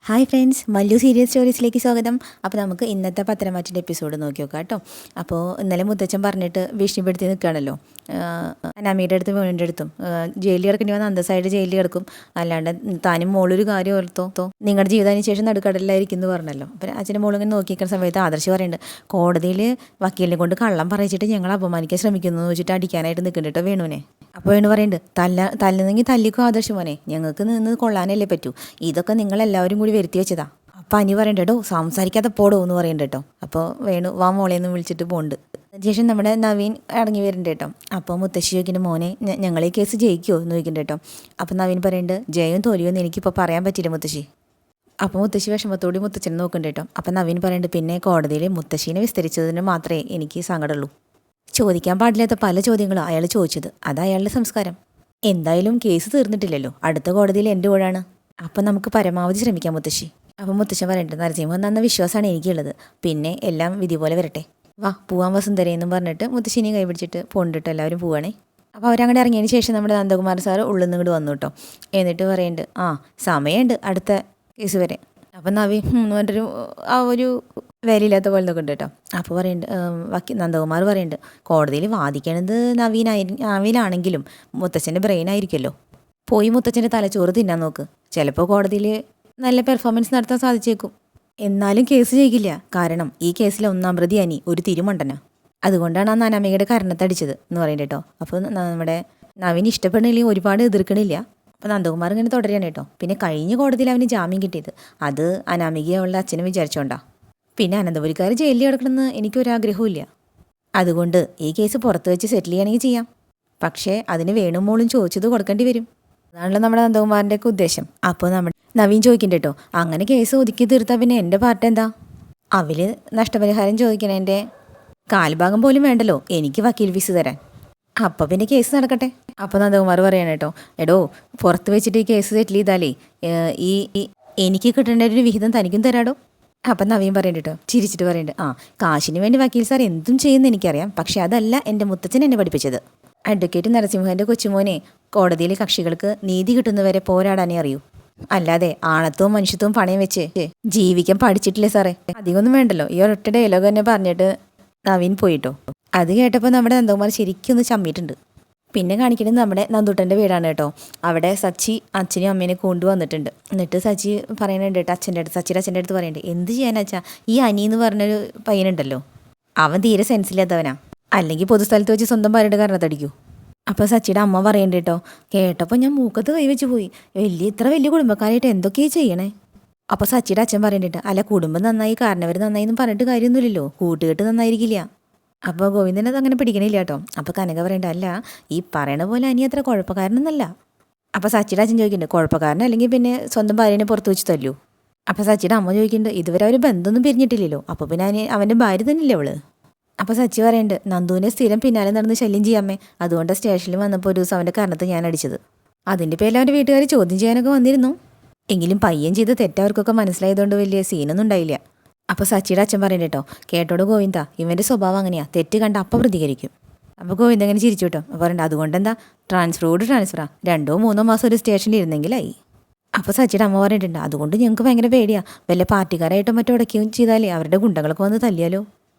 Hi friends, Mallu serial സ്റ്റോറീസിലേക്ക് സ്വാഗതം. അപ്പോൾ നമുക്ക് ഇന്നത്തെ പത്തനംമാറ്റിൻ്റെ എപ്പിസോഡ് നോക്കി നോക്കാം കേട്ടോ. അപ്പോൾ ഇന്നലെ മുത്തച്ഛൻ പറഞ്ഞിട്ട് ഭീഷണിപ്പെടുത്തി നിൽക്കുകയാണല്ലോ. അനാമിയുടെ അടുത്തും വേണിൻ്റെ അടുത്തും ജയിലിൽ കിടക്കേണ്ടി വന്ന അന്തസ്സായിട്ട് ജയിലിൽ കിടക്കും, അല്ലാണ്ട് താനും മോളൊരു കാര്യം ഓർത്തോ നിങ്ങളുടെ ജീവിതത്തിന് ശേഷം നടുക്കടലിലായിരിക്കും എന്ന് പറഞ്ഞല്ലോ. അപ്പോൾ അച്ഛൻ്റെ മോളിങ്ങനെ നോക്കിയിരിക്കുന്ന സമയത്ത് ആദർശ് പറയുന്നുണ്ട്, കോടതിയിൽ വക്കീലിനെ കൊണ്ട് കള്ളം പറയിച്ചിട്ട് ഞങ്ങൾ അപമാനിക്കാൻ ശ്രമിക്കുന്നു എന്ന് വെച്ചിട്ട് അടിക്കാനായിട്ട് നിൽക്കുന്നുണ്ട് കേട്ടോ വേണുവിനെ. അപ്പോൾ വേണു പറയുന്നുണ്ട്, തല്ലുന്നെങ്കിൽ തല്ലിക്കോ ആദർശ് മോനെ, ഞങ്ങൾക്ക് നിന്ന് കൊള്ളാനല്ലേ പറ്റൂ, ഇതൊക്കെ നിങ്ങളെല്ലാവരും കൂടി വരുത്തി വെച്ചതാ. അപ്പം അനി പറയണ്ടോ സംസാരിക്കാതെ പോടോ എന്ന് പറയണ്ട കേട്ടോ. അപ്പോൾ വേണു വാ മോളേന്ന് വിളിച്ചിട്ട് പോകുന്നുണ്ട്. അതിനുശേഷം നമ്മുടെ നവീൻ ഇറങ്ങി വരുന്നുണ്ട് കേട്ടോ. അപ്പോൾ മുത്തശ്ശി ചോദിക്കുന്നുണ്ട്, മോനെ ഞങ്ങൾ ഈ കേസ് ജയിക്കുമോ എന്ന് ചോദിക്കുന്നുണ്ട് കേട്ടോ. അപ്പം നവീൻ പറയുന്നുണ്ട്, ജയവും തോൽവിയോ എന്ന് എനിക്കിപ്പോൾ പറയാൻ പറ്റില്ല മുത്തശ്ശി. അപ്പോൾ മുത്തശ്ശി വിഷമത്തോടെ മുത്തച്ഛനെ നോക്കുന്നുണ്ട് കേട്ടോ. അപ്പം നവീൻ പറയുന്നുണ്ട്, പിന്നെ കോടതിയിൽ മുത്തശ്ശീനെ വിസ്തരിച്ചതിന് മാത്രമേ എനിക്ക് സങ്കടമുള്ളൂ. ചോദിക്കാൻ പാടില്ലാത്ത പല ചോദ്യങ്ങളും അയാൾ ചോദിച്ചത്, അത് അയാളുടെ സംസ്കാരം. എന്തായാലും കേസ് തീർന്നിട്ടില്ലല്ലോ, അടുത്ത കോടതിയിൽ എൻ്റെ ഊഴാണ്. അപ്പം നമുക്ക് പരമാവധി ശ്രമിക്കാം മുത്തശ്ശി. അപ്പം മുത്തശ്ശൻ പറയട്ടെ, നരസിംഹം എന്ന വിശ്വാസമാണ് എനിക്കുള്ളത്, പിന്നെ എല്ലാം വിധി പോലെ വരട്ടെ, വാ പോവാൻ വസുന്ധരയെന്നും പറഞ്ഞിട്ട് മുത്തശ്ശിനെ കൈപിടിച്ചിട്ട് പോണ്ടിട്ട് എല്ലാവരും പോവാണേ. അപ്പോൾ അവരങ്ങോട്ട് ഇറങ്ങിയതിന് ശേഷം നമ്മുടെ നന്ദകുമാർ സാറ് ഉള്ളിൽ നിന്ന് ഇങ്ങോട്ട് വന്നു കേട്ടോ. എന്നിട്ട് പറയുന്നുണ്ട്, സമയമുണ്ട് അടുത്ത കേസ് വരെ. അപ്പം നവീൻ എന്ന് പറഞ്ഞിട്ടൊരു ആ ഒരു വിലയില്ലാത്ത പോലെ നോക്കുന്നുണ്ട് കേട്ടോ. അപ്പോൾ പറയുന്നുണ്ട്, നന്ദകുമാർ പറയുന്നുണ്ട്, കോടതിയിൽ വാദിക്കണത് നവീനാണെങ്കിലും മുത്തച്ഛൻ്റെ ബ്രെയിൻ ആയിരിക്കുമല്ലോ, പോയി മുത്തച്ഛൻ്റെ തലച്ചോറ് തിന്നാൻ നോക്ക്, ചിലപ്പോൾ കോടതിയിൽ നല്ല പെർഫോമൻസ് നടത്താൻ സാധിച്ചേക്കും. എന്നാലും കേസ് ജയിക്കില്ല, കാരണം ഈ കേസിലെ ഒന്നാം പ്രതി അനി ഒരു തിരുമണ്ടനാ, അതുകൊണ്ടാണ് ആ അനാമികയുടെ കരണത്തടിച്ചത് എന്ന് പറയുന്നത് കേട്ടോ. അപ്പോൾ നമ്മുടെ നവീൻ ഇഷ്ടപ്പെടണില്ലെങ്കിൽ ഒരുപാട് എതിർക്കണില്ല. അപ്പോൾ നന്ദകുമാർ ഇങ്ങനെ തുടരുകയാണ് കേട്ടോ. പിന്നെ കഴിഞ്ഞ കോടതിയിൽ അവന് ജാമ്യം കിട്ടിയത് അത് അനാമികയെ അവളുടെ അച്ഛനെ വിചാരിച്ചോണ്ടാ. പിന്നെ അനന്തപുരിക്കാർ ജയിലിൽ കിടക്കണമെന്ന് എനിക്കൊരാഗ്രഹവും ഇല്ല, അതുകൊണ്ട് ഈ കേസ് പുറത്ത് വെച്ച് സെറ്റിൽ ചെയ്യണമെങ്കിൽ ചെയ്യാം, പക്ഷേ അതിന് വേണുമോളും ചോദിച്ചത് കൊടുക്കേണ്ടി വരും. അതാണല്ലോ നമ്മുടെ നന്ദകുമാറിൻ്റെയൊക്കെ ഉദ്ദേശം. അപ്പോൾ നമ്മുടെ നവീൻ ചോദിക്കണ്ട കേട്ടോ, അങ്ങനെ കേസ് ഒതുക്കി തീർത്താൽ പിന്നെ എൻ്റെ പാർട്ട് എന്താ? അവർ നഷ്ടപരിഹാരം ചോദിക്കണേൻ്റെ കാൽഭാഗം പോലും വേണ്ടല്ലോ എനിക്ക് വക്കീൽ ഫീസ് തരാൻ, അപ്പോൾ പിന്നെ കേസ് നടക്കട്ടെ. അപ്പോൾ നന്ദകുമാർ പറയണം കേട്ടോ, എടോ പുറത്ത് വെച്ചിട്ട് ഈ കേസ് സെറ്റിൽ ചെയ്താലേ ഈ എനിക്ക് കിട്ടേണ്ട ഒരു വിഹിതം തനിക്കും തരാടോ. അപ്പം നവീൻ പറയുന്നുണ്ട് കേട്ടോ, ചിരിച്ചിട്ട് പറയുന്നുണ്ട്, കാശിന് വേണ്ടി വക്കീൽ സാർ എന്തും ചെയ്യുമെന്ന് എനിക്കറിയാം, പക്ഷെ അതല്ല എൻ്റെ മുത്തച്ഛൻ എന്നെ പഠിപ്പിച്ചത്. അഡ്വക്കേറ്റ് നരസിംഹൻ്റെ കൊച്ചുമോനെ കോടതിയിൽ കക്ഷികൾക്ക് നീതി കിട്ടുന്നവരെ പോരാടാനേ അറിയൂ, അല്ലാതെ ആണത്വവും മനുഷ്യത്വവും പണയം വെച്ച് ജീവിക്കാൻ പഠിച്ചിട്ടില്ലേ സാറേ. അധികമൊന്നും വേണ്ടല്ലോ, ഈ ഒരൊറ്റ ഡയലോഗ് തന്നെ പറഞ്ഞിട്ട് നവീൻ പോയിട്ടോ. അത് കേട്ടപ്പോൾ നമ്മുടെ നന്ദകുമാർ ശരിക്കും ഒന്ന് ചമ്മിയിട്ടുണ്ട്. പിന്നെ കാണിക്കുന്നത് നമ്മുടെ നന്ദുട്ടൻ്റെ വീടാണ് കേട്ടോ. അവിടെ സച്ചി അച്ഛനും അമ്മേനെ കൊണ്ടുവന്നിട്ടുണ്ട്. എന്നിട്ട് സച്ചി പറയുന്നുണ്ട് കേട്ടോ സച്ചിയുടെ അച്ഛൻ്റെ അടുത്ത് പറയുന്നുണ്ട്, എന്ത് ചെയ്യാനാച്ചാ ഈ അനി എന്ന് പറഞ്ഞൊരു പയ്യനുണ്ടല്ലോ, അവൻ തീരെ സെൻസില്ലാത്തവനാ, അല്ലെങ്കിൽ പൊതുസ്ഥലത്ത് വെച്ച് സ്വന്തം ഭാര്യയുടെ കാരണത്തടിക്കൂ. അപ്പോൾ സച്ചിയുടെ അമ്മ പറയുന്നുണ്ട് കേട്ടോ, കേട്ടപ്പോൾ ഞാൻ മൂക്കത്ത് കൈവച്ച് പോയി, ഇത്ര വലിയ കുടുംബക്കാരായിട്ട് എന്തൊക്കെയാണ് ചെയ്യണേ. അപ്പോൾ സച്ചിയുടെ അച്ഛൻ പറയുന്നുണ്ട്, അല്ല കുടുംബം നന്നായി കാരണവർ നന്നായി എന്ന് പറഞ്ഞിട്ട് കാര്യമൊന്നുമില്ലല്ലോ, കൂട്ടുകെട്ട് നന്നായിരിക്കില്ല. അപ്പോൾ ഗോവിന്ദനത് അങ്ങനെ പിടിക്കണില്ല കേട്ടോ. അപ്പോൾ കനക പറയണ്ട, അല്ല ഈ പറയണ പോലെ അനി അത്ര കുഴപ്പക്കാരനൊന്നല്ല. അപ്പോൾ സച്ചിയുടെ അച്ഛൻ ചോദിക്കുന്നുണ്ട്, കുഴപ്പക്കാരനല്ലെങ്കിൽ പിന്നെ സ്വന്തം ഭാര്യനെ പുറത്ത് വെച്ച് തല്ലൂ. അപ്പോൾ സച്ചിയുടെ അമ്മ ചോദിക്കുന്നുണ്ട്, ഇതുവരെ അവർ ബന്ധമൊന്നും പിരിഞ്ഞിട്ടില്ലല്ലോ, അപ്പോൾ പിന്നെ അവൻ്റെ ഭാര്യ തന്നെയില്ലേ അവള്. അപ്പോൾ സച്ചി പറയുന്നുണ്ട്, നന്ദുവിനെ സ്ഥിരം പിന്നാലെ നടന്ന് ശല്യം ചെയ്യാമേ, അതുകൊണ്ട് സ്റ്റേഷനിൽ വന്നപ്പോൾ ഒരു ദിവസം അവൻ്റെ കരണത്ത് ഞാൻ അടിച്ചത്. അതിൻ്റെ പേരിൽ അവൻ്റെ വീട്ടുകാർ ചോദ്യം ചെയ്യാനൊക്കെ വന്നിരുന്നു, എങ്കിലും പയ്യൻ ചെയ്ത് തെറ്റവർക്കൊക്കെ മനസ്സിലായതുകൊണ്ട് വലിയ സീനൊന്നും ഉണ്ടായില്ല. അപ്പോൾ സച്ചിയുടെ അച്ഛൻ പറയുന്നുണ്ട് കേട്ടോ, കേട്ടോട് ഗോവിന്ദ, ഇവൻ്റെ സ്വഭാവം അങ്ങനെയാ, തെറ്റ് കണ്ട അപ്പം പ്രതികരിക്കും. അപ്പോൾ ഗോവിന്ദ അങ്ങനെ ചിരിച്ചു കേട്ടോ. അപ്പോൾ പറയുന്നുണ്ട്, അതുകൊണ്ടെന്താ ട്രാൻസ്ഫറാ, 2-3 മാസം ഒരു സ്റ്റേഷനിൽ ഇരുന്നെങ്കിലായി. അപ്പോൾ സച്ചിയുടെ അമ്മ പറഞ്ഞിട്ടുണ്ട്, അതുകൊണ്ട് ഞങ്ങൾക്ക് ഭയങ്കര പേടിയാണ്, വല്ല പാർട്ടിക്കാരായിട്ടോ മറ്റോ ഉടക്കുകയും ചെയ്താലേ അവരുടെ ഗുണ്ടകളൊക്കെ വന്ന് തല്ലിയാലോ.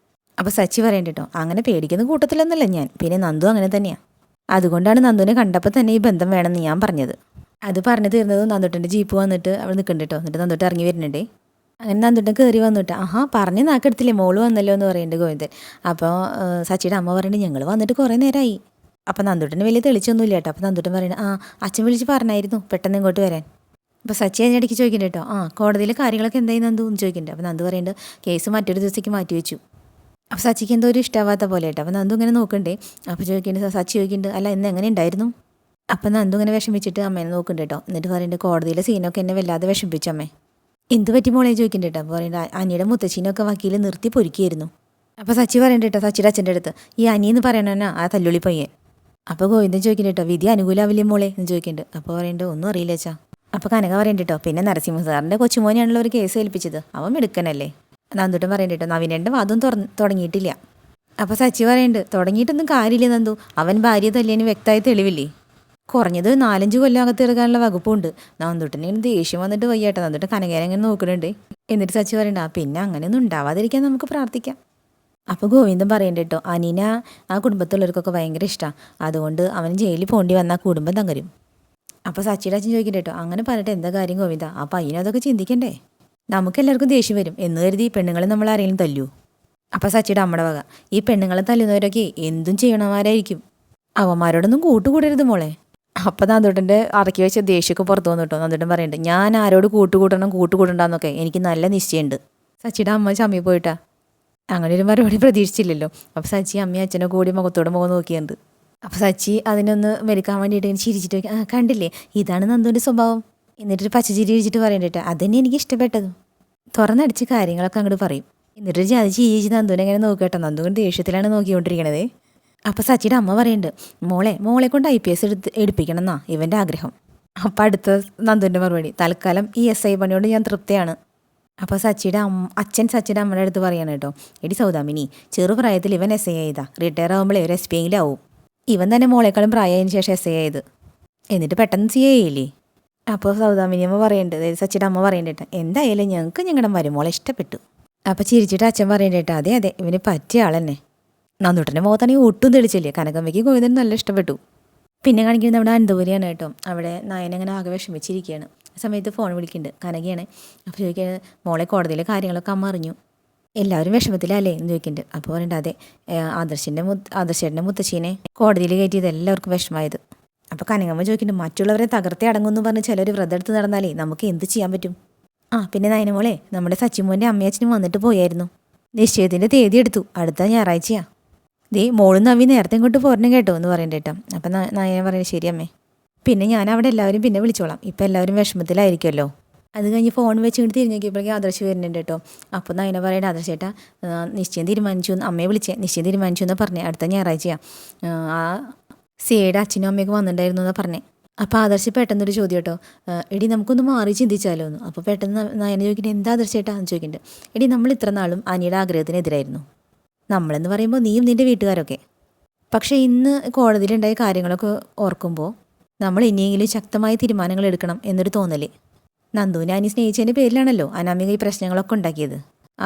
അപ്പോൾ സച്ചി പറയണ്ട കേട്ടോ, അങ്ങനെ പേടിക്കുന്ന കൂട്ടത്തിലൊന്നുമല്ല ഞാൻ, പിന്നെ നന്ദു അങ്ങനെ തന്നെയാണ്, അതുകൊണ്ടാണ് നന്ദുവിനെ കണ്ടപ്പോൾ തന്നെ ഈ ബന്ധം വേണമെന്ന് ഞാൻ പറഞ്ഞത്. അത് പറഞ്ഞു തീർന്നതും നന്ദുട്ടൻ്റെ ജീപ്പ് വന്നിട്ട് അവിടെ നിൽക്കുന്നുണ്ട് കേട്ടോ. എന്നിട്ട് നന്ദുട്ട് ഇറങ്ങി വരുന്നുണ്ടേ. അങ്ങനെ നന്ദുട്ടൻ കയറി വന്നിട്ട്, പറഞ്ഞ് നാക്കെടുത്തില്ലേ, മോള് വന്നല്ലോ എന്ന് പറയുന്നുണ്ട് ഗോവിന്ദൻ. അപ്പോൾ സച്ചിയുടെ അമ്മ പറയുന്നുണ്ട്, ഞങ്ങൾ വന്നിട്ട് കുറേ നേരമായി. അപ്പോൾ നന്ദുട്ടന് വലിയ തെളിച്ചൊന്നുമില്ല കേട്ടോ. അപ്പോൾ നന്ദുട്ടൻ പറയുന്നത്, അച്ഛൻ വിളിച്ച് പറഞ്ഞായിരുന്നു പെട്ടെന്ന് ഇങ്ങോട്ട് വരാൻ. അപ്പോൾ സച്ചി അതിനിടയ്ക്ക് ചോദിക്കുന്നുണ്ട് കേട്ടോ, കോടതിയിലെ കാര്യങ്ങളൊക്കെ എന്തായി നന്ദു എന്ന് ചോദിക്കുന്നുണ്ട്. അപ്പോൾ നന്ദു പറയുന്നുണ്ട്, കേസ് മറ്റൊരു ദിവസത്തേക്ക് മാറ്റി വെച്ചു. അപ്പോൾ സച്ചിക്ക് എന്തോ ഒരു ഇഷ്ടമാവാത്ത പോലെ കേട്ടോ. അപ്പോൾ നന്ദു ഇങ്ങനെ നോക്കണ്ടേ. അപ്പോൾ സച്ചി ചോദിക്കുന്നുണ്ട്, അല്ല ഇന്ന് എങ്ങനെ ഉണ്ടായിരുന്നു. അപ്പം നന്ദു ഇങ്ങനെ വിഷമിച്ചിട്ട് അമ്മേനെ നോക്കുന്നുണ്ട് കേട്ടോ. എന്നിട്ട് പറയുന്നുണ്ട്, കോടതിയിലെ സീനൊക്കെ എന്നെ വല്ലാതെ വിഷമിപ്പിച്ചു അമ്മേ. എന്ത് പറ്റി മോളെ ചോദിക്കുന്നുണ്ട് കേട്ടോ. അപ്പോൾ പറയുന്നുണ്ട്, അനിയുടെ മുത്തച്ഛനൊക്കെ വക്കീൽ നിർത്തി പൊരിക്കുകയായിരുന്നു. അപ്പോൾ സച്ചി പറയുന്നുണ്ട് കേട്ടോ സച്ചിയുടെ അച്ഛൻ്റെ അടുത്ത്, ഈ അനിയെന്ന് പറയണനാ ആ തല്ലുള്ളി പയ്യൻ. അപ്പോൾ ഗോവിന്ദൻ ചോദിക്കുന്നുണ്ട് കേട്ടോ, വിധി അനുകൂലാവില്ലേ മോളെ എന്ന് ചോദിക്കുന്നുണ്ട്. അപ്പോൾ പറയുന്നുണ്ട്, ഒന്നും അറിയില്ല അച്ഛാ. അപ്പോൾ കനക പറയുന്നുണ്ട് കേട്ടോ, പിന്നെ നരസിംഹ സാറിൻ്റെ കൊച്ചുമോനെയാണല്ലോ ഒരു കേസ് ഏൽപ്പിച്ചത്, അവൻ മിടുക്കനല്ലേ. നന്ദുട്ടൻ പറയുന്നുണ്ട് കേട്ടോ, നവീനൻ്റെ വാദം തുടങ്ങിയിട്ടില്ല. അപ്പോൾ സച്ചി പറയുന്നുണ്ട്, തുടങ്ങിയിട്ടൊന്നും കാര്യമില്ല നന്ദു, അവൻ ഭാര്യ തല്ലിയതിന് വ്യക്തമായി തെളിവില്ലേ. കുറഞ്ഞത് 4-5 കൊല്ലം അകത്ത് ഇറക്കാനുള്ള വകുപ്പുണ്ട്. നന്ദുട്ടന് ദേഷ്യം വന്നിട്ട് വയ്യാട്ടോ. നന്ദുട്ടൻ കനകേനെ ഇങ്ങനെ നോക്കുന്നുണ്ട്. എന്നിട്ട് സച്ചി പറയണ്ട പിന്നെ അങ്ങനെയൊന്നും ഉണ്ടാവാതിരിക്കാൻ നമുക്ക് പ്രാർത്ഥിക്കാം. അപ്പോൾ ഗോവിന്ദൻ പറയണ്ട കേട്ടോ, അനീന ആ കുടുംബത്തുള്ളവർക്കൊക്കെ ഭയങ്കര ഇഷ്ടമാണ്, അതുകൊണ്ട് അവൻ ജയിലിൽ പോകേണ്ടി വന്നാൽ കുടുംബം തകരും. അപ്പോൾ സച്ചിയുടെ അച്ഛൻ ചോദിക്കണ്ട കേട്ടോ, അങ്ങനെ പറഞ്ഞിട്ട് എന്താ കാര്യം ഗോവിന്ദ, ആ പയ്യനും അതൊക്കെ ചിന്തിക്കണ്ടേ? നമുക്കെല്ലാവർക്കും ദേഷ്യം വരും എന്ന് കരുതി പെണ്ണുങ്ങളെ നമ്മൾ ആരെങ്കിലും തല്ലൂ? അപ്പോൾ സച്ചിയുടെ അമ്മയുടെ വക, ഈ പെണ്ണുങ്ങളെ തല്ലുന്നവരൊക്കെ എന്തും ചെയ്യണമാരായിരിക്കും, അവന്മാരോടൊന്നും കൂട്ടുകൂടരുത് മോളെ. അപ്പം നന്ദുട്ടൻ്റെ അറക്കി വെച്ച ദേഷ്യമൊക്കെ പുറത്തു വന്നു കേട്ടോ. നന്ദുട്ടൻ പറയുന്നുണ്ട്, ഞാൻ ആരോട് കൂട്ടുകൂടണ്ടെന്നൊക്കെ എനിക്ക് നല്ല നിശ്ചയമുണ്ട്. സച്ചിയുടെ അമ്മ ചമ്മി പോയിട്ടാ, അങ്ങനെ ഒരു മറുപടി പ്രതീക്ഷിച്ചില്ലല്ലോ. അപ്പോൾ സച്ചി അമ്മയും അച്ഛനെ കൂടി മുഖത്തോടെ മുഖം നോക്കിയുണ്ട്. അപ്പോൾ സച്ചി അതിനൊന്ന് മെരുക്കാൻ വേണ്ടിയിട്ട് ഇങ്ങനെ ചിരിച്ചിട്ട് കണ്ടില്ലേ, ഇതാണ് നന്ദുവിൻ്റെ സ്വഭാവം. എന്നിട്ടൊരു പച്ചച്ചിരി ഇരിച്ചിട്ട് പറയണ്ടിട്ട്, അതന്നെ എനിക്ക് ഇഷ്ടപ്പെട്ടത്. തുറന്നടിച്ച് കാര്യങ്ങളൊക്കെ അങ്ങോട്ട് പറയും. എന്നിട്ടൊരു ജാതി ചിരിച്ച് നന്ദുവിനെ അങ്ങനെ നോക്കട്ടോ. നന്ദുവിൻ്റെ ദേഷ്യത്തിലാണ് നോക്കിക്കൊണ്ടിരിക്കണത്. അപ്പോൾ സച്ചിയുടെ അമ്മ പറയുന്നുണ്ട്, മോളെ കൊണ്ട് IPS എടുപ്പിക്കണം എന്നാ ഇവൻ്റെ ആഗ്രഹം. അപ്പം അടുത്ത നന്ദുവിൻ്റെ മറുപടി, തൽക്കാലം ഈ SI പണിയോട് ഞാൻ തൃപ്തിയാണ്. അപ്പോൾ അച്ഛൻ സച്ചിയുടെ അമ്മയുടെ അടുത്ത് പറയാണ് കേട്ടോ, എടി സൗദാമിനി, ചെറുപ്രായത്തിൽ ഇവൻ SI ആയതാ, റിട്ടയർ ആകുമ്പോഴേ ഒരു SP ആവും. ഇവൻ തന്നെ മോളെക്കാളും പ്രായമായതിനു ശേഷം SI ആയത്, എന്നിട്ട് പെട്ടെന്ന് CA ആയില്ലേ. അപ്പോൾ സൗദാമിനി അമ്മ പറയുന്നുണ്ട്, സച്ചിയുടെ അമ്മ പറയുന്നുണ്ട്, എന്തായാലും ഞങ്ങൾക്ക് ഞങ്ങളുടെ മരുമോളെ ഇഷ്ടപ്പെട്ടു. അപ്പോൾ ചിരിച്ചിട്ട് അച്ഛൻ പറയുന്നുണ്ട്, അതെ ഇവന് പറ്റിയ ആളെന്നെ. നന്ദുട്ടൻ്റെ മുഖത്താണെങ്കിൽ ഒട്ടും തെളിച്ചില്ലേ. കനകമ്മയ്ക്ക് ഗോവിന്ദൻ നല്ല ഇഷ്ടപ്പെട്ടു. പിന്നെ കാണിക്കുന്നത് നമ്മുടെ അനന്തപുരിയാണ് കേട്ടോ. അവിടെ നയനങ്ങനെ ആകെ വിഷമിച്ചിരിക്കുകയാണ്. ആ സമയത്ത് ഫോൺ വിളിക്കുന്നുണ്ട്, കനകയാണ്. അപ്പോൾ ചോദിക്കുന്നത്, മോളെ കോടതിയിലെ കാര്യങ്ങളൊക്കെ അമ്മ അറിഞ്ഞു, എല്ലാവരും വിഷമത്തിലല്ലേ എന്ന് ചോദിക്കുന്നുണ്ട്. അപ്പോൾ പറയണ്ട, അതെ, ആദർശേട്ടൻ്റെ മുത്തശ്ശീനെ കോടതിയിൽ കയറ്റിയത് എല്ലാവർക്കും വിഷമമായത്. അപ്പോൾ കനകമ്മ ചോദിക്കുന്നുണ്ട്, മറ്റുള്ളവരെ തകർത്തേ അടങ്ങുമെന്ന് പറഞ്ഞ് ചിലർ വ്രതം എടുത്ത് നടന്നാലേ നമുക്ക് എന്ത് ചെയ്യാൻ പറ്റും? പിന്നെ നയനമോളെ, നമ്മുടെ സച്ചിമോൻ്റെ അമ്മയച്ഛനും വന്നിട്ട് പോയായിരുന്നു. നിശ്ചയത്തിൻ്റെ തീയതി എടുത്തു, അടുത്ത ഞായറാഴ്ചയാണ്. മോളും നവി നേരത്തെ ഇങ്ങോട്ട് പോരണം കേട്ടോ എന്ന് പറയണ്ട കേട്ടോ. അപ്പം നയന പറയുന്നത്, ശരി അമ്മേ, പിന്നെ ഞാൻ അവിടെ എല്ലാവരും പിന്നെ വിളിച്ചോളാം, ഇപ്പം എല്ലാവരും വിഷമത്തിലായിരിക്കുമല്ലോ. അത് കഴിഞ്ഞ് ഫോൺ വെച്ച് ഇങ്ങോട്ട് തിരിഞ്ഞ് നോക്കിയപ്പോഴേക്കും ആദർശ് വരുന്നുണ്ട് കേട്ടോ. അപ്പോൾ നയന പറയണ്ട, ആദർശേട്ടാ നിശ്ചയം തീരുമാനിച്ചു എന്ന് അമ്മയെ വിളിച്ചേ, നിശ്ചയം തീരുമാനിച്ചു എന്ന് പറഞ്ഞേ, അടുത്ത ഞായറാഴ്ചയാണ്. ആ സിയുടെ അച്ഛനും അമ്മയൊക്കെ വന്നിട്ടുണ്ടായിരുന്നു എന്നാണ് പറഞ്ഞേ. അപ്പോൾ ആദർശ് പെട്ടെന്നൊരു ചോദ്യം കേട്ടോ, എടി നമുക്കൊന്ന് മാറി ചിന്തിച്ചാലോ എന്ന്. അപ്പോൾ പെട്ടെന്ന് നയന ചോദിക്കുന്നത്, എന്താ ആദർശേട്ടാ എന്ന് ചോദിക്കുന്നുണ്ട്. എടി, നമ്മൾ ഇത്ര നാളും അനിയുടെ ആഗ്രഹത്തിനെതിരായിരുന്നു, നമ്മളെന്ന് പറയുമ്പോൾ നീയും നിൻ്റെ വീട്ടുകാരൊക്കെ. പക്ഷേ ഇന്ന് കോടതിയിലുണ്ടായ കാര്യങ്ങളൊക്കെ ഓർക്കുമ്പോൾ നമ്മൾ ഇനിയെങ്കിലും ശക്തമായ തീരുമാനങ്ങൾ എടുക്കണം എന്നൊരു തോന്നല്. നന്ദുവിനെ അനി സ്നേഹിച്ചതിൻ്റെ പേരിലാണല്ലോ അനാമിക ഈ പ്രശ്നങ്ങളൊക്കെ ഉണ്ടാക്കിയത്.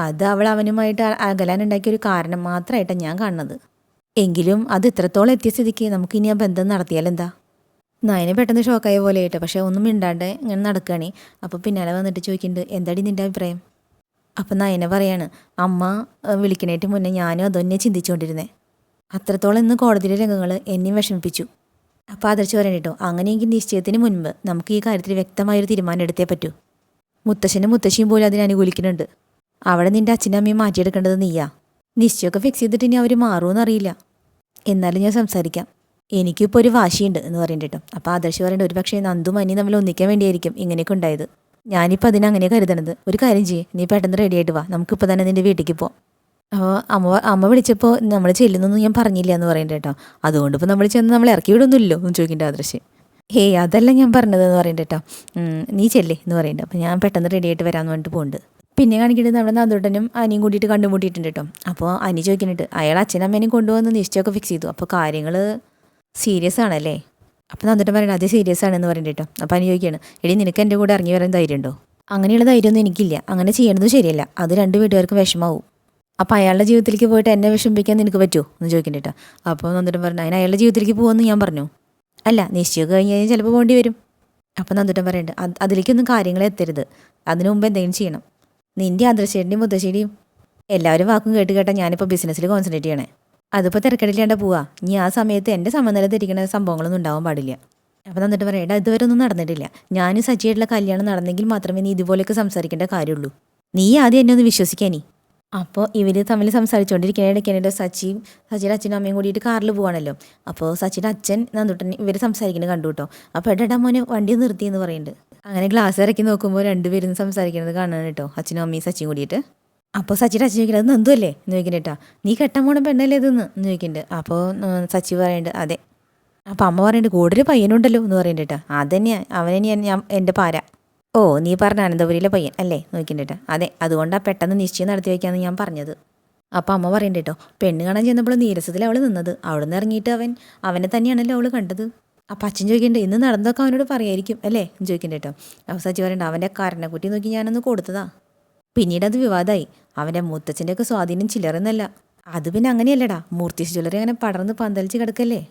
അത് അവനുമായിട്ട് അകലാനുണ്ടാക്കിയ ഒരു കാരണം മാത്രമായിട്ടാണ് ഞാൻ കാണുന്നത്. എങ്കിലും അത് ഇത്രത്തോളം എത്തിയ സ്ഥിതിക്ക് നമുക്കിനി ആ ബന്ധം നടത്തിയാലെന്താ? നയനെ പെട്ടെന്ന് ഷോക്കായ പോലെ ആയിട്ട്, പക്ഷേ ഒന്നും മിണ്ടാണ്ട് ഇങ്ങനെ നടക്കുകയാണ്. അപ്പോൾ പിന്നാലെ വന്നിട്ട് ചോദിക്കുന്നുണ്ട്, എന്താടി നിൻ്റെ അഭിപ്രായം? അപ്പം നയന പറയാണ്, അമ്മ വിളിക്കണേറ്റ് മുന്നേ ഞാനും അതൊന്നെ ചിന്തിച്ചുകൊണ്ടിരുന്നേ, അത്രത്തോളം ഇന്ന് കോടതിയിലെ രംഗങ്ങൾ എന്നെയും വിഷമിപ്പിച്ചു. അപ്പോൾ ആദർശ് പറയണേട്ടോ, അങ്ങനെയെങ്കിൽ നിശ്ചയത്തിന് മുൻപ് നമുക്ക് ഈ കാര്യത്തിൽ വ്യക്തമായൊരു തീരുമാനം എടുത്തേ പറ്റൂ. മുത്തശ്ശനും മുത്തശ്ശിയും പോലും അതിനെ അനുകൂലിക്കുന്നുണ്ട്. അവിടെ നിൻ്റെ അച്ഛനും അമ്മയും മാറ്റിയെടുക്കേണ്ടത് നീയാ. നിശ്ചയമൊക്കെ ഫിക്സ് ചെയ്തിട്ട് ഇനി അവർ മാറുമെന്നറിയില്ല, എന്നാലും ഞാൻ സംസാരിക്കാം, എനിക്കിപ്പോൾ ഒരു വാശിയുണ്ട് എന്ന് പറയണ്ടേട്ടോ. അപ്പോൾ ആദർശ് പറയേണ്ട, ഒരു പക്ഷേ നന്ദും അനിയും തമ്മിൽ ഒന്നിക്കാൻ വേണ്ടിയായിരിക്കും ഇങ്ങനെയൊക്കെ ഉണ്ടായത്. ഞാനിപ്പോൾ അതിനങ്ങനെ കരുതണത്. ഒരു കാര്യം ചെയ്യേ, നീ പെട്ടെന്ന് റെഡി ആയിട്ട് വാ, നമുക്കിപ്പോൾ തന്നെ നിൻ്റെ വീട്ടിലേക്ക് പോവാം. അപ്പോൾ അമ്മ വിളിച്ചപ്പോൾ നമ്മൾ ചെല്ലുന്നൊന്നും ഞാൻ പറഞ്ഞില്ല എന്ന് പറയണ്ട കേട്ടോ. അതുകൊണ്ട് ഇപ്പോൾ നമ്മൾ ചെന്ന് നമ്മൾ ഇറക്കി വിടുന്നില്ലല്ലോ എന്ന് ചോദിക്കേണ്ട ആദർശ്. ഹേയ്, അതല്ല ഞാൻ പറഞ്ഞതെന്ന് പറയണ്ട കേട്ടോ, നീ ചെല്ലേ എന്ന് പറയണ്ട. അപ്പോൾ ഞാൻ പെട്ടെന്ന് റെഡി ആയിട്ട് വരാമെന്ന് പറഞ്ഞിട്ട് പോകുന്നുണ്ട്. പിന്നെ കാണിക്കേണ്ടത് നമ്മുടെ നന്ദുട്ടനും അനിയും കൂടിയിട്ട് കണ്ടുമുട്ടിയിട്ടുണ്ട് കേട്ടോ. അപ്പോൾ അനി ചോദിക്കുന്നുണ്ട്, അയാൾ അച്ഛനമ്മേനെയും കൊണ്ടുവന്ന് നിശ്ചയമൊക്കെ ഫിക്സ് ചെയ്തു, അപ്പോൾ കാര്യങ്ങൾ സീരിയസ് ആണല്ലേ? അപ്പോൾ നന്ദുട്ടൻ പറയണം, അത് സീരിയസ് ആണെന്ന് പറയണ്ട കേട്ടോ. അപ്പോൾ അനി ചോദിക്കുകയാണ്, എടി നിനക്ക് എൻ്റെ കൂടെ ഇറങ്ങി വരാൻ ധൈര്യമുണ്ടോ? അങ്ങനെയുള്ള ധൈര്യമൊന്നും എനിക്കില്ല, അങ്ങനെ ചെയ്യണത് ശരിയല്ല, അത് രണ്ട് വീട്ടുകാർക്ക് വിഷമാവും. അപ്പോൾ അയാളുടെ ജീവിതത്തിലേക്ക് പോയിട്ട് എന്നെ വിഷമിപ്പിക്കാൻ നിനക്ക് പറ്റുമോ എന്ന് ചോദിക്കണ്ട കേട്ടോ. അപ്പോൾ നന്ദുട്ടൻ പറഞ്ഞു, അതിന് അയാളുടെ ജീവിതത്തിലേക്ക് പോകുമെന്ന് ഞാൻ പറഞ്ഞു, അല്ല നിശ്ചയമൊക്കെ കഴിഞ്ഞ് കഴിഞ്ഞാൽ ചിലപ്പോൾ പോകേണ്ടി വരും. അപ്പോൾ നന്ദുട്ടൻ പറയുന്നുണ്ട്, അതിലേക്കൊന്നും കാര്യങ്ങൾ എത്തരുത്, അതിനു മുമ്പ് എന്തെങ്കിലും ചെയ്യണം. നിൻ്റെ ആദർശേൻ്റെയും മുത്തശ്ശേരിയും എല്ലാവരും വാക്കും കേട്ടാൽ ഞാനിപ്പോൾ ബിസിനസ്സിൽ കോൺസെൻട്രേറ്റ് ചെയ്യണേ, അതിപ്പോൾ തിരക്കടില്ലാണ്ട് പോവാ. ഇനി ആ സമയത്ത് എൻ്റെ സമനില തെറ്റിക്കുന്ന സംഭവങ്ങളൊന്നും ഉണ്ടാവാൻ പാടില്ല. അപ്പോൾ നന്നിട്ട് പറയണ്ട, ഇതുവരെ ഒന്നും നടന്നിട്ടില്ല, ഞാനും സച്ചിയായിട്ടുള്ള കല്യാണം നടന്നെങ്കിൽ മാത്രമേ നീ ഇതുപോലെയൊക്കെ സംസാരിക്കേണ്ട കാര്യമുള്ളൂ. നീ ആദ്യം എന്നെ ഒന്ന് വിശ്വസിക്കാനീ. അപ്പോൾ ഇവർ തമ്മിൽ സംസാരിച്ചുകൊണ്ടിരിക്കുന്നതിനിടയ്ക്കാനായിട്ട് സച്ചിയുടെ അച്ഛനും അമ്മയും കൂടിയിട്ട് കാറിൽ പോവാണല്ലോ. അപ്പോൾ സച്ചിയുടെ അച്ഛൻ നന്ദുട്ടൻ ഇവർ സംസാരിക്കുന്നത് കണ്ടു കേട്ടോ. അപ്പോൾ എടാ മോനെ വണ്ടി നിർത്തി എന്ന് പറയുന്നുണ്ട്. അങ്ങനെ ഗ്ലാസ് ഇറക്കി നോക്കുമ്പോൾ രണ്ടുപേരും സംസാരിക്കുന്നത് കാണാൻ കേട്ടോ, അച്ഛനും അമ്മയും സച്ചിയും കൂടിയിട്ട്. അപ്പോൾ സച്ചിയുടെ അച്ഛൻ ചോദിക്കുന്നത്, അത് നന്ദു അല്ലേ എന്ന് ചോദിക്കണ്ട കേട്ടോ. നീ കെട്ടാൻ പോണ പെണ്ണല്ലേ ഇതെന്ന് ചോദിക്കുന്നുണ്ട്. അപ്പോൾ സച്ചി പറയുന്നുണ്ട്, അതെ. അപ്പോൾ അമ്മ പറയുന്നുണ്ട്, കൂടുതൽ പയ്യനുണ്ടല്ലോ എന്ന് പറയുന്നുണ്ട് കേട്ടോ. അതന്നെയാണ്, അവനെന്നെയാണ് ഞാൻ എൻ്റെ പാര. ഓ, നീ പറഞ്ഞ അനന്തപുരിയിലെ പയ്യൻ അല്ലേ നോക്കിയിട്ട്? അതെ, അതുകൊണ്ടാണ് പെട്ടെന്ന് നിശ്ചയം നടത്തി വയ്ക്കാമെന്ന് ഞാൻ പറഞ്ഞത്. അപ്പോൾ അമ്മ പറയണ്ട കേട്ടോ, പെണ്ണ് കാണാൻ ചെന്നപ്പോൾ നീരസത്തിൽ അവൾ നിന്നത്, അവിടെ നിന്ന് ഇറങ്ങിയിട്ട് അവനെ തന്നെയാണല്ലോ അവൾ കണ്ടത്. അപ്പം അച്ഛൻ ചോദിക്കണ്ടേ ഇന്ന് നടന്നതൊക്കെ അവനോട് പറയായിരിക്കും അല്ലേ എന്ന് ചോദിക്കണ്ട കേട്ടോ. അപ്പോൾ സച്ചി പറയണ്ട അവൻ്റെ കരണക്കുറ്റി നോക്കി ഞാനൊന്ന് കൊടുത്തതാ. പിന്നീട് അത് വിവാദമായി. അവൻ്റെ മുത്തച്ഛൻ്റെയൊക്കെ സ്വാധീനം ചില്ലറന്നല്ല. അത് പിന്നെ അങ്ങനെയല്ലടാ, മൂർത്തീസ് ജ്വല്ലറി അങ്ങനെ പടർന്ന് പന്തലിച്ച് കിടക്കല്ലേ.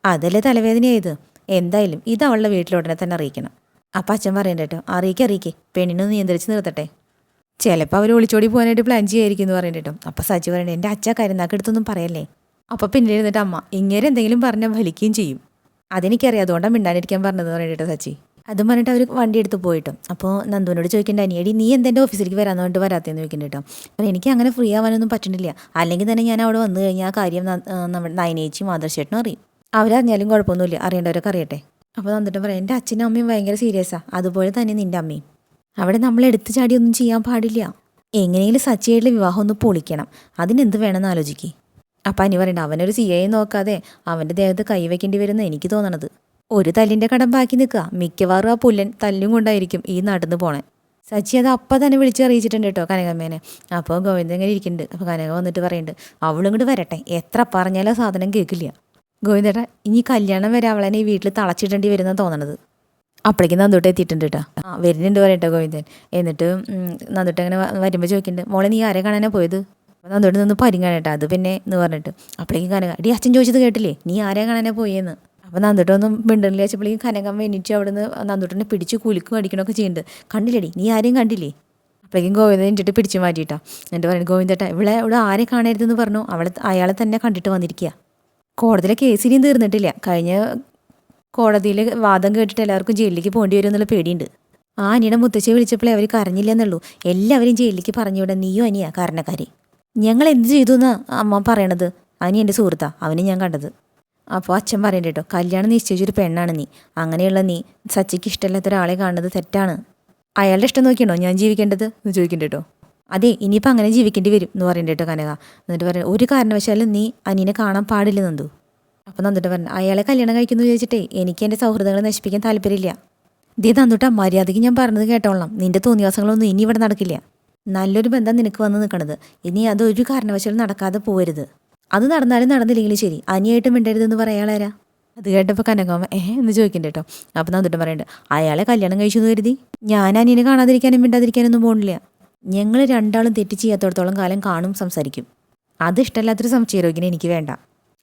അതല്ലേ തലവേദനയായത്. എന്തായാലും ഇത് അവളുടെ വീട്ടിലുടനെ തന്നെ അറിയിക്കണം. അപ്പം അച്ഛൻ പറയണ്ട കേട്ടോ, അറിയിക്കേ പെണ്ണിനൊന്ന് നിയന്ത്രിച്ച് നിർത്തട്ടെ. ചിലപ്പോൾ അവർ ഒളിച്ചോടി പോകാനായിട്ട് പ്ലാൻ ചെയ്യായിരിക്കും എന്ന് പറയണ്ട കേട്ടോ. അപ്പം സച്ചി പറയണ്ടേ എൻ്റെ അച്ഛ കരുന്നാക്കെടുത്തൊന്നും പറയല്ലേ. അപ്പം പിന്നീട് ഇരുന്നിട്ട് അമ്മ ഇങ്ങനെ എന്തെങ്കിലും പറഞ്ഞാൽ വലിക്കുകയും ചെയ്യും. അതെനിക്കറിയാം, അതുകൊണ്ടാണ് മിണ്ടാണ്ടിരിക്കാൻ പറഞ്ഞത് പറയണ്ടോ സച്ചി. അതും പറഞ്ഞിട്ട് അവർ വണ്ടി എടുത്ത് പോയിട്ടും. അപ്പോൾ നന്ദുവിനോട് ചോദിക്കേണ്ട അനിയടി നീ എന്തെൻ്റെ ഓഫീസിലേക്ക് വരാമെന്ന് പറഞ്ഞിട്ട് വരാത്തേന്ന് ചോദിക്കേണ്ട കേട്ടോ. അപ്പോൾ എനിക്ക് അങ്ങനെ ഫ്രീ ആവാനൊന്നും പറ്റുന്നില്ല. അല്ലെങ്കിൽ തന്നെ ഞാൻ അവിടെ വന്നു കഴിഞ്ഞാൽ ആ കാര്യം നമ്മുടെ നയനേച്ചിയും ആദർശേട്ടനും അറിയും. അവരറിഞ്ഞാലും കുഴപ്പമൊന്നുമില്ല, അറിയേണ്ടവരൊക്കെ അറിയട്ടെ. അപ്പോൾ നന്നിട്ട് പറയാം എൻ്റെ അച്ഛനും അമ്മയും ഭയങ്കര സീരിയസാണ്, അതുപോലെ തന്നെ നിൻ്റെ അമ്മയും. അവിടെ നമ്മൾ എടുത്തു ചാടിയൊന്നും ചെയ്യാൻ പാടില്ല. എങ്ങനെയെങ്കിലും സച്ചിയായിട്ടുള്ള വിവാഹം ഒന്ന് പൊളിക്കണം, അതിനെന്ത് വേണമെന്ന് ആലോചിക്കുക. അപ്പം അനി പറയണ്ട അവനൊരു CA നോക്കാതെ അവൻ്റെ ദേഹത്ത് കൈവയ്ക്കേണ്ടി വരുമെന്ന് എനിക്ക് തോന്നണത്. ഒരു തല്ലിൻ്റെ കടം ബാക്കി നിൽക്കുക, മിക്കവാറും ആ പുല്ലൻ തല്ലും കൊണ്ടായിരിക്കും ഈ നടന്ന് പോണേ. സച്ചി അത് അപ്പം തന്നെ വിളിച്ച് അറിയിച്ചിട്ടുണ്ട് കേട്ടോ കനകമ്മേനെ. അപ്പോൾ ഗോവിന്ദൻ ഇങ്ങനെ ഇരിക്കുന്നുണ്ട്. അപ്പോൾ കനക വന്നിട്ട് പറയുന്നുണ്ട് അവളും ഇങ്ങോട്ട് വരട്ടെ, എത്ര പറഞ്ഞാലും ആ സാധനം കേൾക്കില്ല. ഗോവിന്ദേട്ടാ ഇനി കല്യാണം വരെ അവളെന്നെ ഈ വീട്ടിൽ തളച്ചിടേണ്ടി വരുന്ന തോന്നണത്. അപ്പോഴേക്കും നന്ദൂട്ട് എത്തിയിട്ടുണ്ട് കേട്ടോ. വരുന്നുണ്ട് പറയട്ടോ ഗോവിന്ദൻ. എന്നിട്ട് നന്ദൂട്ട് അങ്ങനെ വരുമ്പോൾ ചോദിക്കുന്നുണ്ട് മോളെ നീ ആരെ കാണാനാണ് പോയത്. അപ്പോൾ നന്ദൂട്ട് നിന്ന് പരിങ്ങാണ് കേട്ടോ. അത് പിന്നെ എന്ന് പറഞ്ഞിട്ട് അപ്പോഴേക്കും കനക അടി അച്ഛൻ ചോദിച്ചത് കേട്ടില്ലേ നീ ആരെ കാണാനാണ് പോയെന്ന്. അപ്പോൾ നന്ദൂട്ടൊന്നും മിണ്ടണില്ല വെച്ചപ്പോഴേക്കും കനകമ്മ എണീറ്റ് അവിടെ നിന്ന് നന്ദൂട്ടിനെ പിടിച്ച് കുലുക്കും അടിക്കണമൊക്കെ ചെയ്യുന്നുണ്ട്. കണ്ടില്ലേടി നീ ആരെയും കണ്ടില്ലേ. അപ്പോഴേക്കും ഗോവിന്ദൻ എന്നിട്ട് പിടിച്ച് മാറ്റിയിട്ടാ. എന്നിട്ട് പറയുന്നത് ഗോവിന്ദേട്ടാ ഇവിടെ ആരെ കാണരുതെന്ന് പറഞ്ഞു, അയാളെ തന്നെ കണ്ടിട്ട് വന്നിരിക്കുക. കോടതിയിലെ കേസിനും തീർന്നിട്ടില്ല. കഴിഞ്ഞ കോടതിയിൽ വാദം കേട്ടിട്ട് എല്ലാവർക്കും ജയിലിലേക്ക് പോകേണ്ടി വരും എന്നുള്ള പേടിയുണ്ട്. ആ അനിയുടെ മുത്തശ്ശിയെ വിളിച്ചപ്പോഴേ അവർ കരഞ്ഞില്ലെന്നുള്ളൂ. എല്ലാവരും ജയിലിലേക്ക് പറഞ്ഞുവിടെ നീയും അനിയാ കാരണക്കാരി. ഞങ്ങൾ എന്ത് ചെയ്തു എന്നാ അമ്മ പറയണത്. അനി എൻ്റെ സുഹൃത്താ, അവന് ഞാൻ കണ്ടത്. അപ്പോൾ അച്ഛൻ പറയണ്ട കേട്ടോ കല്യാണം നിശ്ചയിച്ചൊരു പെണ്ണാണ് നീ. അങ്ങനെയുള്ള നീ സച്ചിക്ക് ഇഷ്ടമില്ലാത്ത ഒരാളെ കാണുന്നത് തെറ്റാണ്. അയാളുടെ ഇഷ്ടം നോക്കിയാണോ ഞാൻ ജീവിക്കേണ്ടത് എന്ന് ചോദിക്കണ്ട കേട്ടോ. അതെ ഇനിയിപ്പോൾ അങ്ങനെ ജീവിക്കേണ്ടി വരും എന്ന് പറയണ്ട കേട്ടോ കനക. എന്നിട്ട് പറയാം ഒരു കാരണവശാലും നീ അനിയനെ കാണാൻ പാടില്ല നന്ദു. അപ്പം നന്ദിട്ട് പറഞ്ഞു അയാളെ കല്യാണം കഴിക്കുന്നു ചോദിച്ചിട്ടേ എനിക്ക് എൻ്റെ സൗഹൃദങ്ങളെ നശിപ്പിക്കാൻ താല്പര്യമില്ല. ഇതേ തന്നിട്ടാ മര്യാദയ്ക്ക് ഞാൻ പറഞ്ഞത് കേട്ടോളാം. നിൻ്റെ തോന്നിവാസങ്ങളൊന്നും ഇനി ഇവിടെ നടക്കില്ല. നല്ലൊരു ബന്ധം നിനക്ക് വന്ന് നിൽക്കണത്, ഇനി അതൊരു കാരണവശാലും നടക്കാതെ പോകരുത്. അത് നടന്നാലും നടന്നില്ലെങ്കിലും ശരി അനിയായിട്ട് മിണ്ടരുതെന്ന് പറയാളാരാ. അത് കേട്ടപ്പോൾ കനകമ്മ എന്ന് ചോദിക്കണ്ട കേട്ടോ. അപ്പം നന്ദിട്ട് പറയുന്നുണ്ട് അയാളെ കല്യാണം കഴിച്ചു എന്ന് കരുതി ഞാൻ അനിയനെ കാണാതിരിക്കാനും മിണ്ടാതിരിക്കാനൊന്നും പോകണില്ല. ഞങ്ങൾ രണ്ടാളും തെറ്റ് ചെയ്യാത്തോടത്തോളം കാലം കാണും സംസാരിക്കും. അത് ഇഷ്ടമല്ലാത്തൊരു സംശയരോഗ്യനെ എനിക്ക് വേണ്ട.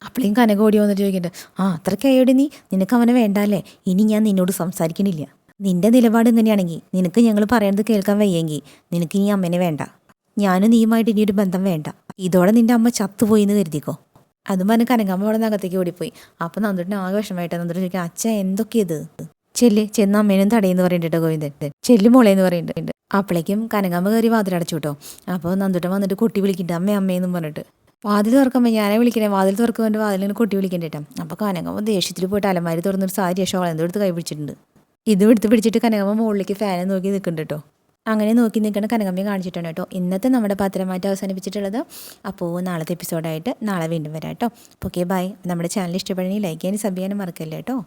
അപ്പോഴേക്കും കനക ഓടി വന്നിട്ട് ചോദിക്കുന്നുണ്ട് അത്രയ്ക്കായോടെ നിനക്ക് അവനെ വേണ്ട അല്ലേ. ഇനി ഞാൻ നിന്നോട് സംസാരിക്കണില്ല. നിന്റെ നിലപാട് ഇങ്ങനെയാണെങ്കിൽ നിനക്ക് ഞങ്ങൾ പറയണത് കേൾക്കാൻ വയ്യെങ്കിൽ നിനക്ക് ഇനി അമ്മനെ വേണ്ട. ഞാനും നീയുമായിട്ട് ഇനിയൊരു ബന്ധം വേണ്ട. ഇതോടെ നിന്റെ അമ്മ ചത്തുപോയി എന്ന് കരുതിക്കോ. അതും പറഞ്ഞ് കനകമ്മ അവിടെ നിന്ന് അകത്തേക്ക് ഓടിപ്പോയി. അപ്പം നന്ദൂട്ടിന് ആകെ വിഷമമായിട്ട് നന്ദൂട്ട് ചോദിക്കാം അച്ഛൻ എന്തൊക്കെയത്. ചെന്ന് അമ്മേനും തടയെന്ന് പറയണ്ടിട്ടോ ഗോവിന്ദൻ. മോളേന്ന് പറയുന്നുണ്ട്. അപ്പോഴേക്കും കനകമ്മ കയറി വാതിലടച്ചു കേട്ടോ. അപ്പോൾ നന്ദൂട്ടൻ വന്നിട്ട് കൊട്ടി വിളിക്കുന്നുണ്ട് അമ്മയെന്നും പറഞ്ഞിട്ട്. വാതിൽ തുറക്കുമ്പോൾ ഞാനെ വിളിക്കണേ, വാതിൽ തുറക്കുമ്പോൾ വാതിലിന് കൊട്ടി വിളിക്കണ്ടേട്ടാ. അപ്പോൾ കനകമ്മ ദേഷ്യത്തിൽ പോയിട്ട് അലമാരി തുറന്നൊരു സാരി ഷോൾ എന്തോ എടുത്ത് കൈ പിടിച്ചിട്ടുണ്ട്. ഇതും എടുത്ത് പിടിച്ചിട്ട് കനകമ്മ മുകളിലേക്ക് ഫാനെ നോക്കി നിൽക്കുന്നുണ്ട് കേട്ടോ. അങ്ങനെ നോക്കി നിൽക്കുന്ന കനകമ്മയെ കാണിച്ചിട്ടാണ് കേട്ടോ ഇന്നത്തെ നമ്മുടെ പത്രമായിട്ട് അവസാനിപ്പിച്ചിട്ടുള്ളത്. അപ്പോൾ നാളത്തെ എപ്പിസോഡായിട്ട് നാളെ വീണ്ടും വരാം കേട്ടോ. Okay bye. നമ്മുടെ ചാനൽ ഇഷ്ടപ്പെടുകയാണെങ്കിൽ ലൈക്ക് ചെയ്യാനും സബ് ചെയ്യാനും മറക്കല്ലേ കേട്ടോ.